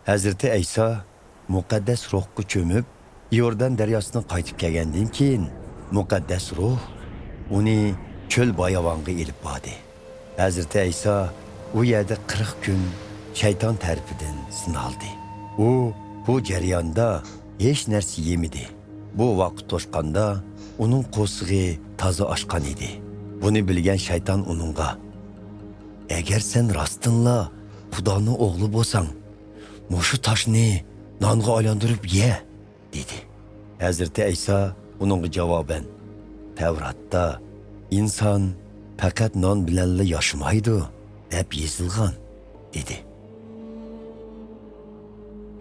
Hazreti İsa muqaddas ruhga cho'mib, Yordan daryosidan qaytib kelgandan keyin muqaddas ruh uni cho'l bayavonga elib bordi. Hazreti İsa u yerda 40 kun shayton tarafidan sinaldi. U bu jarayonda hech narsa yemidi. Bu vaqt to'shqanda uning qo'sig'i toza oshgan edi. Buni bilgan shayton uningga: "Agar sen rostınla Xudoning o'g'li bo'lsang, mushu toshni nonga aylantirib ye", dedi. Hazreti İsa uningga javoban: "Tavratda inson faqat non bilanla yashamaydi deb yozilgan", dedi.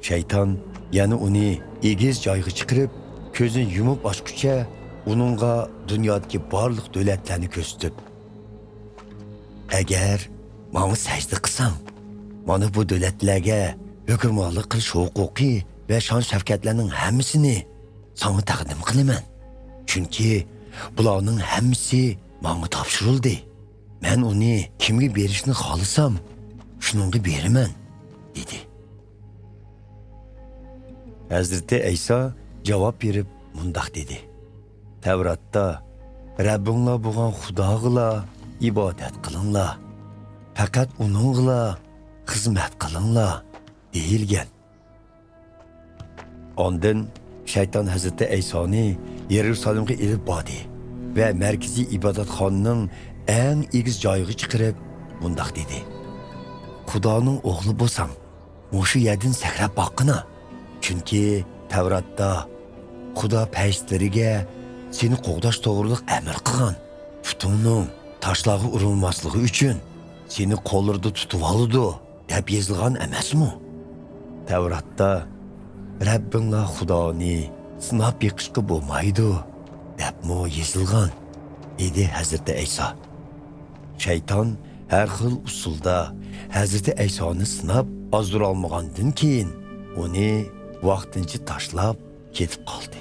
Shayton yana uni egiz joyga chiqarib, ko'zini yumib ochguncha uningga dunyodagi barliq davlatlarni ko'rsatib: "Agar menga sajda qilsang, mana bu davlatlarga hukmronlik qilish huquqi va shon shavkatlarning hammasini sana taqdim qilaman. Chunki bularning hammasi menga topshirildi. Men uni kimga berishni xohlasam, shuningga beraman", dedi. Hazreti İsa javob berib mundaq dedi: "Tavratda Rabbinglar bo'lgan Xudoga ibodat qilinglar, faqat uningga xizmat qilinglar" deyilgan. Ondan shayton Hazreti İsa'ni Yerusalimga elib bordi va markaziy ibodatxonaning eng egiz joyiga chiqarib mundaq dedi: "Xudoning o'g'li bo'lsang, mushu yerdan sakrab boqqina. Chunki Tavratda Xudo farishtalariga seni qo'g'dash to'g'riliq amr qilgan. Putingning toshlarga urilmasligi uchun seni qo'llarida tutib oldi deb yozilgan emasmi? Tavratda Rabbinglar Xudoni sinab yiqishga bo'lmaydi debmi yozilgan", dedi Hazreti İsa. Shayton har xil usulda Hazreti İsa'ni sinab ozdira olmagandan keyin uni vaqtincha tashlab ketib qoldi.